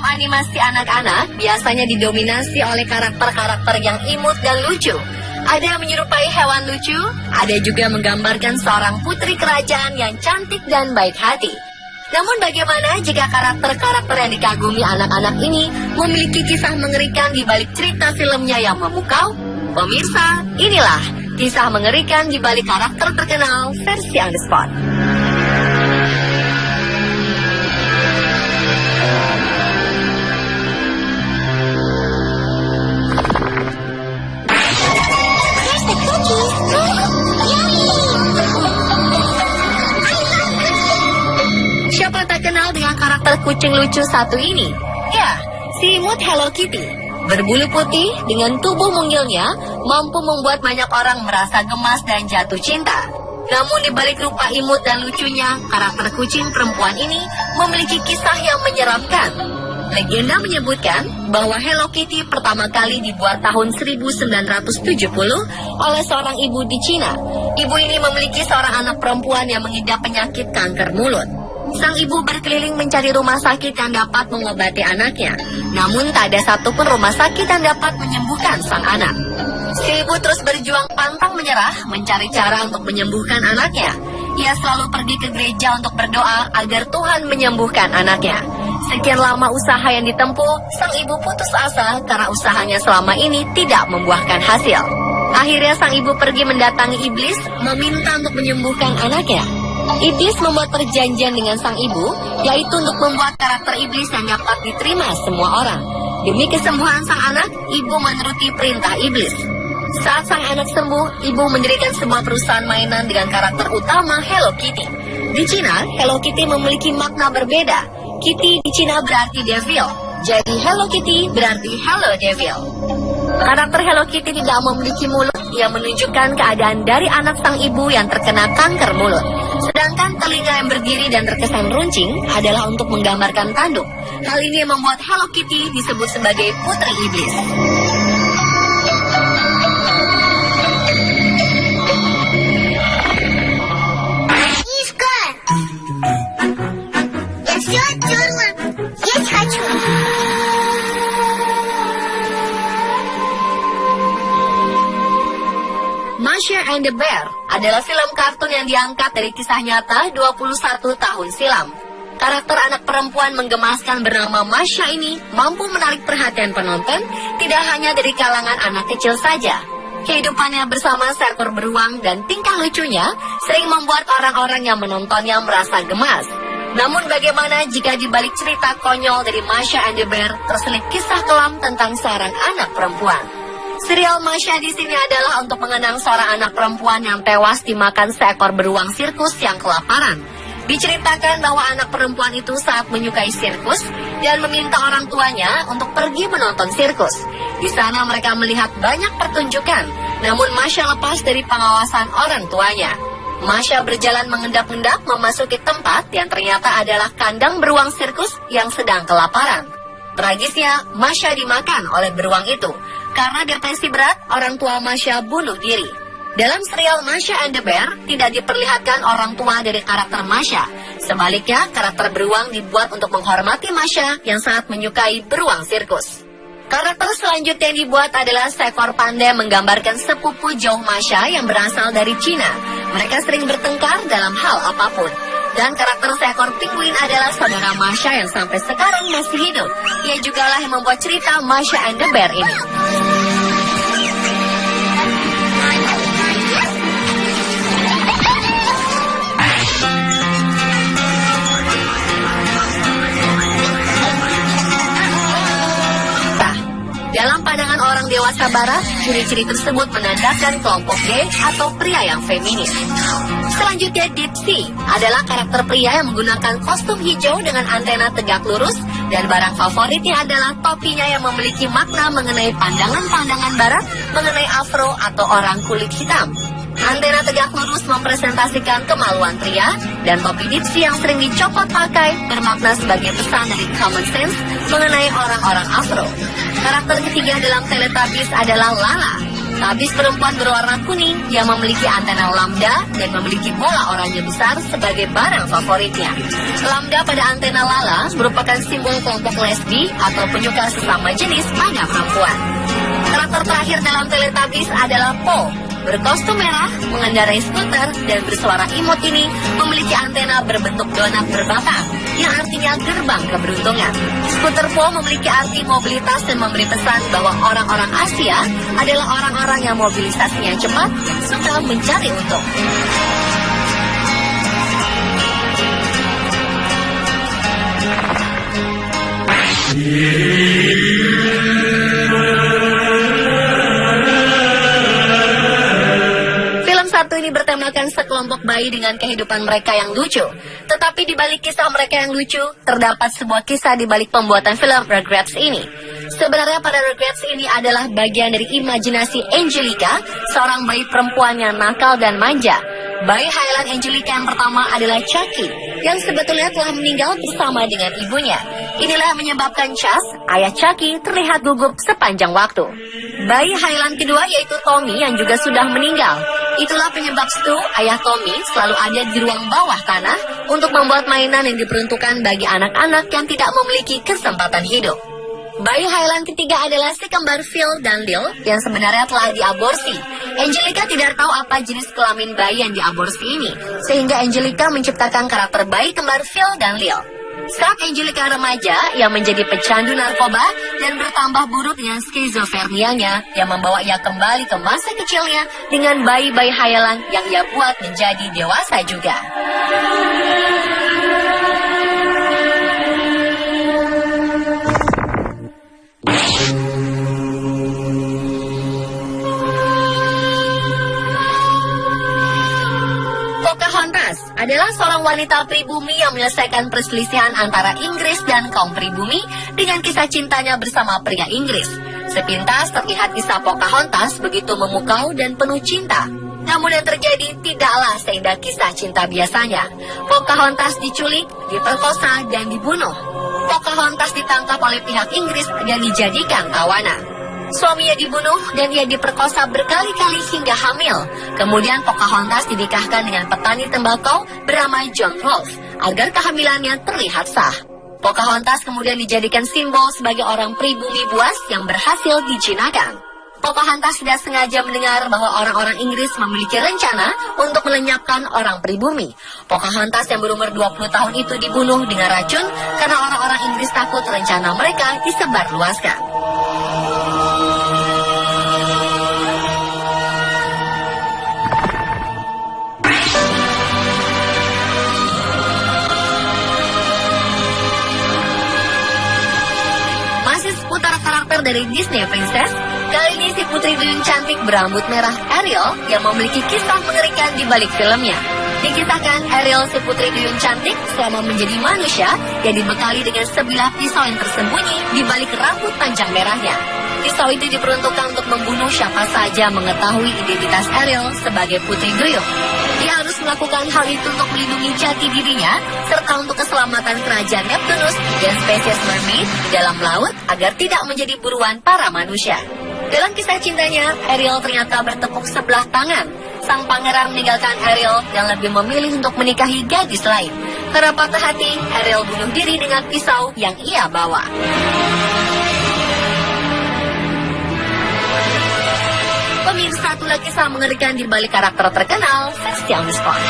Film animasi anak-anak biasanya didominasi oleh karakter-karakter yang imut dan lucu. Ada yang menyerupai hewan lucu, ada juga menggambarkan seorang putri kerajaan yang cantik dan baik hati. Namun bagaimana jika karakter-karakter yang dikagumi anak-anak ini memiliki kisah mengerikan di balik cerita filmnya yang memukau? Pemirsa, inilah kisah mengerikan di balik karakter terkenal versi On The Spot. Siapa tak kenal dengan karakter kucing lucu satu ini? Ya, si imut Hello Kitty. Berbulu putih dengan tubuh mungilnya mampu membuat banyak orang merasa gemas dan jatuh cinta. Namun di balik rupa imut dan lucunya, karakter kucing perempuan ini memiliki kisah yang menyeramkan. Legenda menyebutkan bahwa Hello Kitty pertama kali dibuat tahun 1970 oleh seorang ibu di Cina. Ibu ini memiliki seorang anak perempuan yang mengidap penyakit kanker mulut. Sang ibu berkeliling mencari rumah sakit yang dapat mengobati anaknya. Namun tak ada satupun rumah sakit yang dapat menyembuhkan sang anak. Si ibu terus berjuang pantang menyerah mencari cara untuk menyembuhkan anaknya. Ia selalu pergi ke gereja untuk berdoa agar Tuhan menyembuhkan anaknya. Sekian lama usaha yang ditempuh, sang ibu putus asa karena usahanya selama ini tidak membuahkan hasil. Akhirnya sang ibu pergi mendatangi iblis, meminta untuk menyembuhkan anaknya. Iblis membuat perjanjian dengan sang ibu, yaitu untuk membuat karakter iblis yang dapat diterima semua orang. Demi kesembuhan sang anak, ibu menuruti perintah iblis. Saat sang anak sembuh, ibu mendirikan sebuah perusahaan mainan dengan karakter utama Hello Kitty. Di Cina, Hello Kitty memiliki makna berbeda. Kitty di Cina berarti devil, jadi Hello Kitty berarti Hello Devil. Karakter Hello Kitty tidak memiliki mulut yang menunjukkan keadaan dari anak sang ibu yang terkena kanker mulut. Sedangkan telinga yang berdiri dan terkesan runcing adalah untuk menggambarkan tanduk. Hal ini membuat Hello Kitty disebut sebagai putri iblis. Masha and the Bear adalah film kartun yang diangkat dari kisah nyata 21 tahun silam. Karakter anak perempuan menggemaskan bernama Masha ini mampu menarik perhatian penonton tidak hanya dari kalangan anak kecil saja. Kehidupannya bersama seekor beruang dan tingkah lucunya sering membuat orang-orang yang menontonnya merasa gemas. Namun bagaimana jika di balik cerita konyol dari Masha and the Bear terselip kisah kelam tentang seorang anak perempuan? Serial Masha di sini adalah untuk mengenang seorang anak perempuan yang tewas dimakan seekor beruang sirkus yang kelaparan. Diceritakan bahwa anak perempuan itu sangat menyukai sirkus dan meminta orang tuanya untuk pergi menonton sirkus. Di sana mereka melihat banyak pertunjukan, namun Masha lepas dari pengawasan orang tuanya. Masha berjalan mengendap-endap memasuki tempat yang ternyata adalah kandang beruang sirkus yang sedang kelaparan. Tragisnya, Masha dimakan oleh beruang itu. Karena depresi berat, orang tua Masha bunuh diri. Dalam serial Masha and the Bear, tidak diperlihatkan orang tua dari karakter Masha. Sebaliknya, karakter beruang dibuat untuk menghormati Masha yang sangat menyukai beruang sirkus. Karakter selanjutnya yang dibuat adalah seekor panda menggambarkan sepupu jauh Masha yang berasal dari Cina. Mereka sering bertengkar dalam hal apapun. Dan karakter seekor penguin adalah saudara Masha yang sampai sekarang masih hidup. Ia jugalah yang membuat cerita Masha and the Bear ini. Dalam pandangan orang dewasa barat, ciri-ciri tersebut menandakan kelompok gay atau pria yang feminis. Selanjutnya, Dipsy adalah karakter pria yang menggunakan kostum hijau dengan antena tegak lurus, dan barang favoritnya adalah topinya yang memiliki makna mengenai pandangan-pandangan barat mengenai afro atau orang kulit hitam. Antena tegak lurus mempresentasikan kemaluan pria, dan topi Dipsy yang sering dicopot pakai bermakna sebagai pesan dari common sense mengenai orang-orang afro. Karakter ketiga dalam Teletubbies adalah Lala. Tabis perempuan berwarna kuning yang memiliki antena lambda dan memiliki bola oranye besar sebagai barang favoritnya. Lambda pada antena Lala merupakan simbol kelompok lesbi atau penyuka sesama jenis pada perempuan. Karakter terakhir dalam Teletubbies adalah Po. Berkostum merah, mengendarai skuter, dan bersuara imut ini memiliki antena berbentuk donat berbatang, yang artinya gerbang keberuntungan. Skuter Po memiliki arti mobilitas dan memberi pesan bahwa orang-orang Asia adalah orang-orang yang mobilisasinya cepat dan suka mencari untung. Satu ini bertemakan sekelompok bayi dengan kehidupan mereka yang lucu. Tetapi di balik kisah mereka yang lucu, terdapat sebuah kisah di balik pembuatan film Rugrats ini. Sebenarnya pada Rugrats ini adalah bagian dari imajinasi Angelica, seorang bayi perempuan yang nakal dan manja. Bayi Highland Angelica yang pertama adalah Chucky, yang sebetulnya telah meninggal bersama dengan ibunya. Inilah yang menyebabkan Chas, ayah Chucky, terlihat gugup sepanjang waktu. Bayi Highland kedua yaitu Tommy yang juga sudah meninggal. Itulah penyebab Stu, ayah Tommy, selalu ada di ruang bawah tanah untuk membuat mainan yang diperuntukkan bagi anak-anak yang tidak memiliki kesempatan hidup. Bayi Highland ketiga adalah si kembar Phil dan Lil yang sebenarnya telah diaborsi. Angelica tidak tahu apa jenis kelamin bayi yang diaborsi ini, sehingga Angelica menciptakan karakter bayi kembar Phil dan Lil. Saat Angelica remaja yang menjadi pecandu narkoba dan bertambah buruk dengan skizofrenianya yang membawa ia kembali ke masa kecilnya dengan bayi-bayi hayalan yang ia buat menjadi dewasa juga. Pocahontas adalah seorang wanita pribumi yang menyelesaikan perselisihan antara Inggris dan kaum pribumi dengan kisah cintanya bersama pria Inggris. Sepintas terlihat kisah Pocahontas begitu memukau dan penuh cinta. Namun yang terjadi tidaklah seindah kisah cinta biasanya. Pocahontas diculik, diperkosa, dan dibunuh. Pocahontas ditangkap oleh pihak Inggris dan dijadikan tawanan. Suaminya dibunuh dan ia diperkosa berkali-kali hingga hamil. Kemudian Pocahontas dinikahkan dengan petani tembakau bernama John Rolfe agar kehamilannya terlihat sah. Pocahontas kemudian dijadikan simbol sebagai orang pribumi buas yang berhasil dijinakan. Pocahontas tidak sengaja mendengar bahwa orang-orang Inggris memiliki rencana untuk melenyapkan orang pribumi. Pocahontas yang berumur 20 tahun itu dibunuh dengan racun karena orang-orang Inggris takut rencana mereka disebarluaskan. Masih seputar karakter dari Disney Princess, kali ini si putri duyung cantik berambut merah Ariel yang memiliki kisah mengerikan di balik filmnya. Dikisahkan Ariel si putri duyung cantik selama menjadi manusia yang dibekali dengan sebilah pisau yang tersembunyi di balik rambut panjang merahnya. Pisau itu diperuntukkan untuk membunuh siapa saja mengetahui identitas Ariel sebagai putri duyung. Dia harus melakukan hal itu untuk melindungi jati dirinya serta untuk keselamatan kerajaan Neptunus dan spesies mermaid di dalam laut agar tidak menjadi buruan para manusia. Dalam kisah cintanya, Ariel ternyata bertepuk sebelah tangan. Sang pangeran meninggalkan Ariel dan lebih memilih untuk menikahi gadis lain. Karena patah hati, Ariel bunuh diri dengan pisau yang ia bawa. Pemirsa, itulah kisah mengerikan di balik karakter terkenal Sebastian Stan.